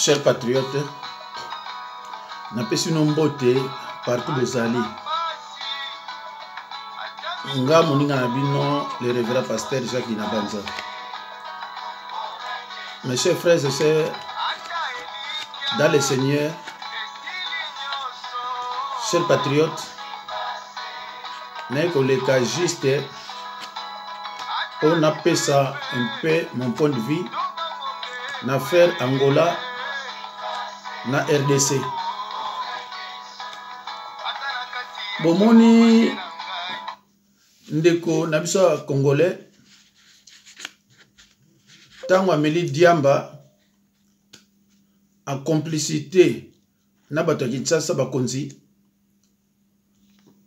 Chers patriotes, napesi nombote partout les alliés. Nga moninga na bino le révérend pasteur Jacques Inabanza. Mes chers frères et sœurs, dans le Seigneur, chers patriotes, n'est que le cas juste, on appelle ça un peu mon point de vue, l'affaire Angola, na RDC. Bomoni ndeko na biso congolais tango ameli Diamba en complicité na bato ya Kinshasa bakonzi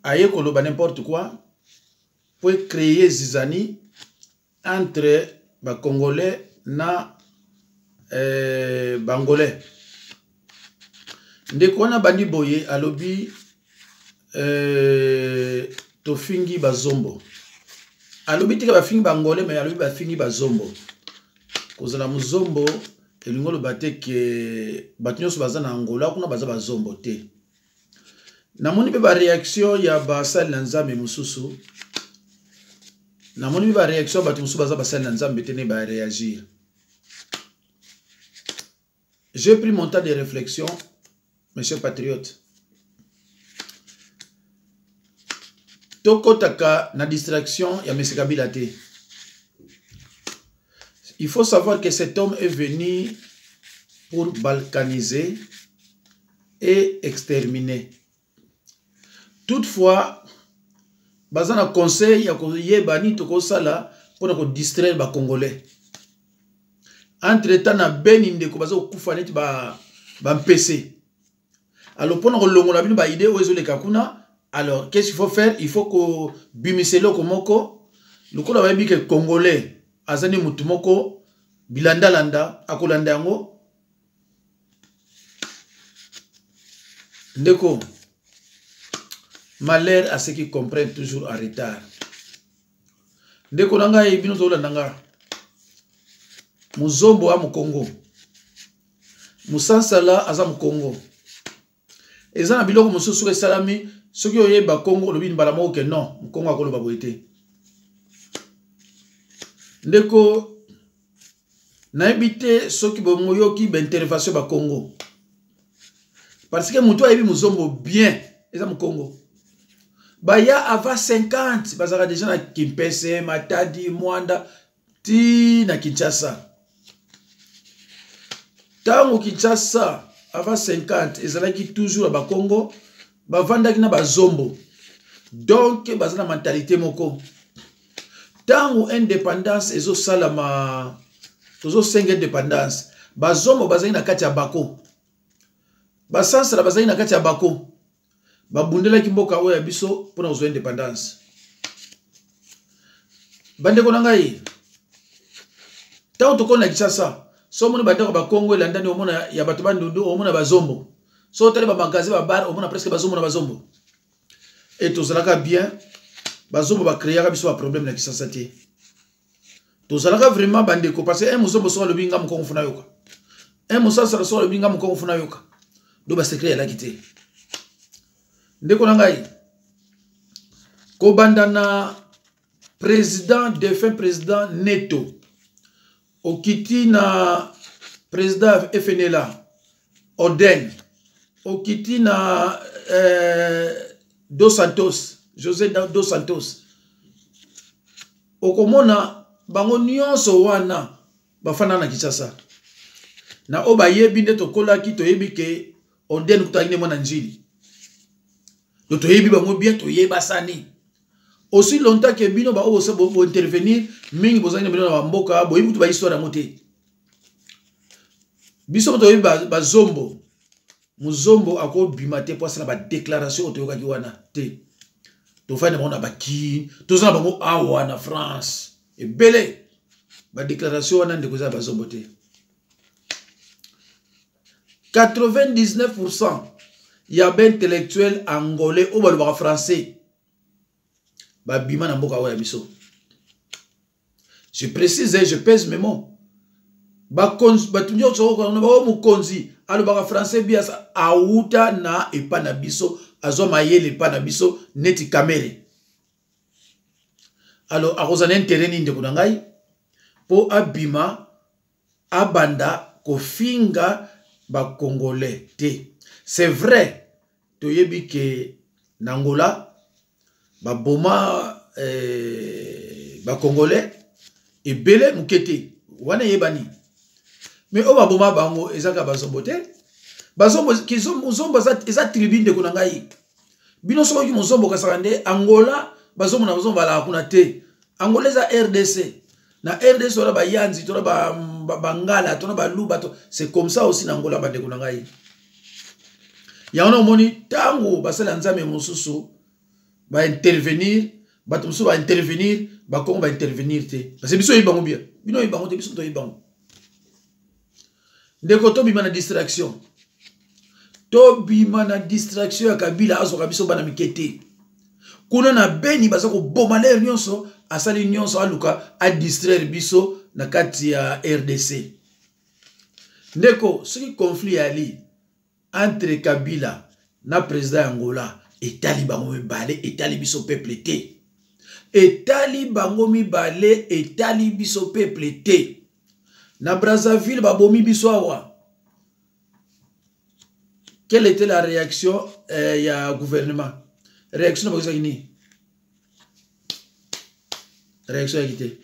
aye koloba n'importe quoi pour créer zizani entre ba congolais na bangolais. Ndeko na bandi boye alobi tofingi bazombo. Alobi tika bafingi bangolais mais alobi bafingi bazombo. Kozala muzombo elingo lo bate ke batunyoso baza na Angola kuna baza bazombo te. Namoni pe ba réaction ya ba sali na Nzambe mususu. Namoni pe ba réaction batu mususu baza ba sali na Nzambe te ne ba réagir. J'ai pris mon temps de réflexion, mes chers patriotes. Toko taka na distraction ya M. Kabila te. Il faut savoir que cet homme est venu pour balkaniser et exterminer. Toutefois, bazana conseil ya ko yebani toko sala pour distraire ba Congolais. Entre-temps, na beni ndeko baza okufa neti ba mpese. Alors, pour nous longola bino ba idée ozo le kakuna, alors qu'est-ce qu'il faut faire? Il faut que bimiselo komoko, le ko ba bi que congolais azani mutu moko bilanda landa akolanda yango. Ndeko malheur à ceux qui comprennent toujours en retard. Ndeko nanga e bino zo landanga. Muzombo a Mukongo. Musansala aza Mukongo. Ezana biloko mususu ke salami soki oyeba Kongo lobi mbala moko ke non Mukongo akoloba boite. Ndeko na ebite soki bomoyoki ba intervention ba Congo. Parce que mutu ayebi muzombo bien eza Mukongo. Baya ava 50 bazaka déjà na Kimpese, Matadi, Mwanda ti na Kinshasa. Tango Kinshasa avant 50 ezalaki toujours ba Congo bavandaki na bazombo. Donc bazana mentalité moko. Tango indépendance ezo salama tozo senga indépendance bazombo bazali na kati ya bako. Basansa la bazali na kati ya bako. Babundelaki mboka oyo ya biso pona ozo indépendance. Bandeko na ngai. Tango tokona Kinshasa so moni batako ba Congo elandani omona ya bato bandundu omona bazombo. So tele ba magasin ba bar omona presque bazombo na bazombo. Et tozalaka bien bazombo ba créer biso ba problème na Kinshasa te. Tozalaka vraiment bandeko parce que un muzombo so le binga mkongo funa yoka. Un musasa so le binga mkongo funa yoka. Do ba secret la kité. Ndeko na ngai. Ko bandana président défunt président Neto. Okiti na président FNLA Oden, okiti na Dos Santos, José Dos Santos. Okomona bango nyonso wana bafana na Kinshasa. Na oba yebi nde tokola ki toyebi ke Oden kutangine mwana njili. Do toyebi bango bien toyeba sani. Aussi longtemps que bino ba obo bo intervenir mingi bozani bino na mboka bo yibutu ba histoire moté. Biso to yiba ba zombo. Muzombo ako bimate pour ça ba déclaration otoyoka ki wana te. To fane mona ba ki, to zana bango awa na France. E belé ba déclaration wana ndeko za ba zombo te. 99% ya ba intellectuel angolais ou ba français. Babima na mboka oya biso. Je précise et je pèse mes mots. batunyo so ko na ba mukonzi alo baka français biasa auta na epana biso azo mayele epana biso neti kamere alo akozana intérêt ni ndeko na ngai po abima abanda kofinga ba congolais te. C'est vrai toyebi ke Nangola ba boma ba congolais ebele mukete wana yebani mais o ba boma bango ezaka bazombo te bazombo kizombo za tribune de konangai bino soko ki mozombo kasakande Angola bazombo na bazombo bala kuna te Angola za RDC na RDC ora ba yanzi tora ba bangala tora ba luba to c'est comme ça aussi na Angola ba de konangai ya ona moni tango basala nzame mosusu ba intervenir bato mosusu ba intervenir ba kongo ba intervenir te parce que biso yibango bien bino yibango te biso to yibango ndeko to bima na distraction ya Kabila azoka biso bana mikete kuna na beni bazako boma le nyonso asali nyonso aluka a distraire biso na kati ya RDC ndeko soki conflit ali entre Kabila na président Angola etali bango mibale etali biso peuple te etali bango mibale etali biso peuple te na Brazzaville babomi biso awa. Quelle était la réaction ya gouvernement? Réaction na bakini réaction ya kité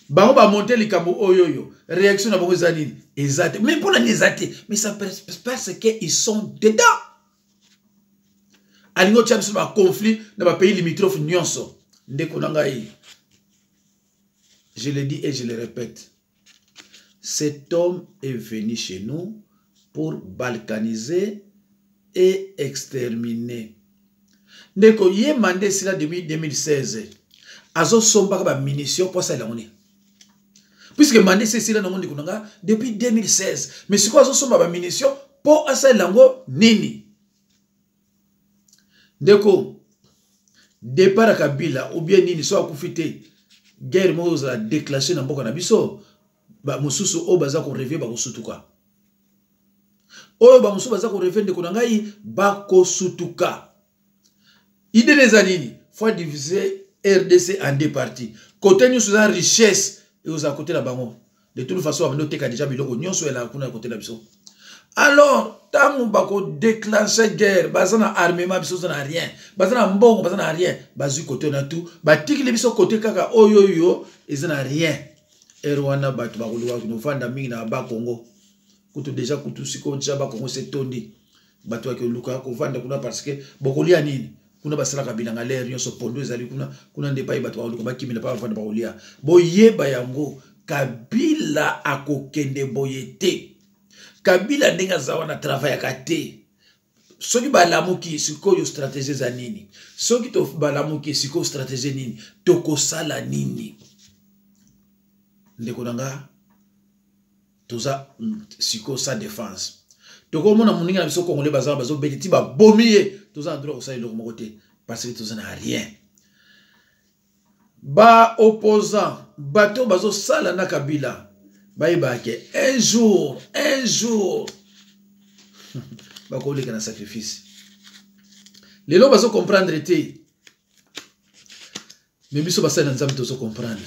bango ba monter likambo oyoyo réaction na bakini exact mais pour la exact mais ça parce que ils sont dedans alingo tcha biso ba conflit na ba pays limitrophes nyonso ndeko nanga yi. Je le dis et je le répète, cet homme est venu chez nous pour balkaniser et exterminer. Ndeko ye mandé sila depuis 2016 azo somba ba munitions pour ça la monnaie. Puisque mandé sila na ndeko nanga depuis 2016 mais siko azo somba ba munitions pour asa lango nini. Ndeko départ à Kabila ou bien nini so akufite guerre mo za déclencher na mboka na biso ba mususu o baza ko rêver ba ko sutuka o ba mususu baza ko rêver ndeko na ngai ba ko sutuka idée des anini faut diviser RDC en deux parties côté nous sur la richesse et aux à côté la bango de toute façon on noter déjà biloko nyonso ela kuna côté la biso. Alors, tant bako déclencher guerre, bazana armement biso na rien, bazana mbongo bazana rien, bazu côté na tout, batiki le biso côté kaka oyoyo, ezana rien. Erwana batu bakuluwa kino fanda mingi na ba Congo. Kutu déjà kutu siko ncha ba Congo c'est tondi. Batu wa luka ko fanda kuna parce que bokolia nini? Kuna basala kabila ngale rien so pondo ezali kuna ndepa batu wa luka bakimi na pa fanda bakolia. Boyeba yango Kabila akokende boyete. Kabila ndenga zawa na travail akate. Soki balamuki siko yo stratégie za nini. Soki to balamuki siko stratégie nini. Toko sala nini. Ndeko nanga toza siko sa défense. Toko mona muninga na biso Congolais baza bazo betiti ba bomiye. Toza ndro ko sa iloko mokote parce que toza na rien. Ba opposant bato bazo sala na Kabila. Un jour, bakoli kana sacrifice. Les gens vont comprendre été, mais biso basa na nzambe tozo comprendre.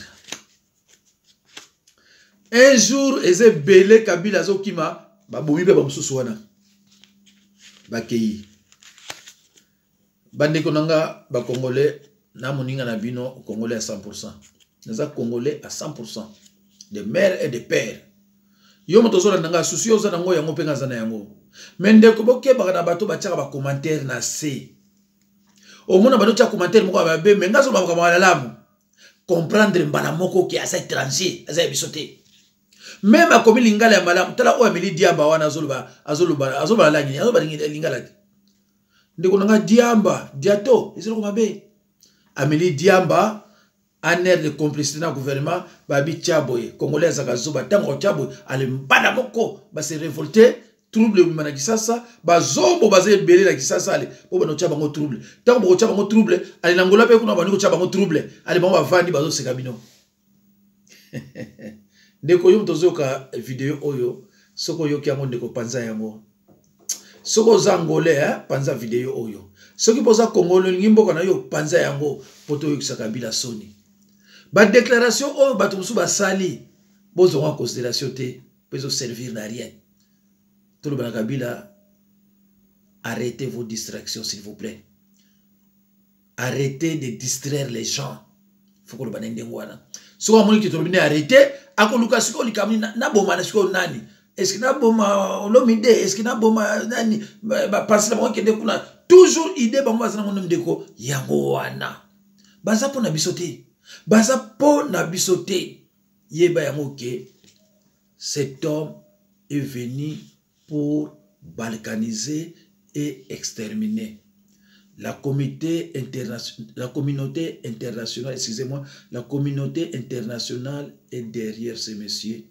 Un jour, eze belé Kabila zokima, babomi ba mususu wana. Bakei. Bande konanga ba Congolais na moninga na bino Congolais à 100%. Naza Congolais à 100%. De mère et de père. Yo motozola nanga souci oza nango yango penga zana yango. Mende ko boke ba na bato ba tshaka ba commentaire na C. O mona ba tshaka commentaire moko ba be menga zo ba ka malamu. Comprendre mbala moko ki asa étranger, asa bisoté. Même a komi lingala ya malamu tala o ameli diamba wana azoluba la ngi, azoba lingala. Ndeko nanga diamba, diato, ezelo ko mabe. Ameli diamba un air de complicité dans le gouvernement, babi Tchaboye, Congolais Zagazoba, Tango Tchaboye, allez mbana moko, ba se révolter, trouble au mana kisasa, ba zombo bazé belé la kisasa allez, po ba no Tchabango trouble. Tango bo Tchabango trouble, allez Nangola pe kuna ba no Tchabango trouble, allez ba vandi bazo se kabino. ndeko yo tozoka video oyo soko yo kiango ndeko panza yango soko zangolais panza video oyo soki poza kongolo ngimbo kana yo panza yango poto yo kisaka bila soni ba déclaration oyo bato musu basali bozo en considération te peso servir na rien tout le Kabila. Arrêtez vos distractions s'il vous plaît. Arrêtez de distraire les gens. Faut que le banende ngwana. So amoni ki tolobine arrêtez akoluka siko likamni na boma na siko nani. Est-ce que na boma olomide est-ce que na boma nani ba pense la mo kende kuna toujours idée ba mwa zana mono ndeko yango wana. Baza po na bisote. Baza po na bisote. Yeba yango ke cet homme est venu pour balkaniser et exterminer. La communauté internationale, excusez-moi, la communauté internationale est derrière ces messieurs.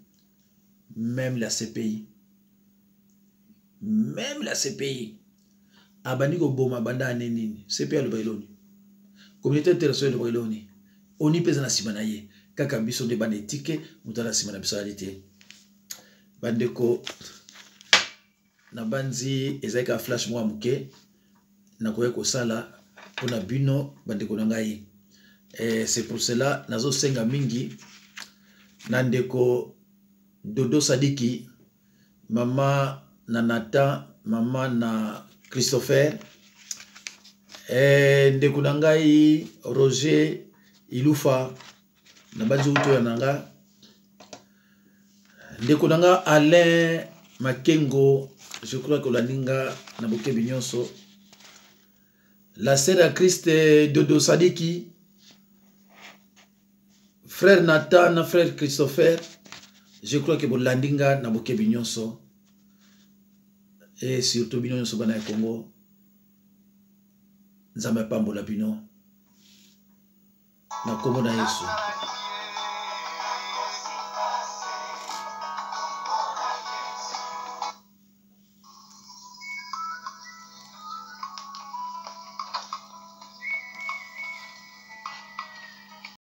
Même la CPI. Même la CPI. Abaniko boma banda anenini. CPI le bailoni. Communauté internationale le bailoni. Oni pesa na simanaye. Kaka biso de bande tike, mutala simana biso alite. Bandeko na banzi ezaka flash mwa muke na koye ko sala pona bino bandeko na ngai c'est pour cela nazo senga mingi na ndeko Dodo Sadiki mama na Nathan mama na Christopher ndeko na ngai Roger Ilufa na banzi uto ya nanga ndeko na nga Alain Makengo. Je crois que la ninga na boke binyonso. La sœur à Christ Dodo Sadiki. Frère Nathan, frère Christopher. Je crois que la ninga na boke binyonso. Et surtout binyonso bana Congo. Nzambe pambola bino. Na Congo na Yesu.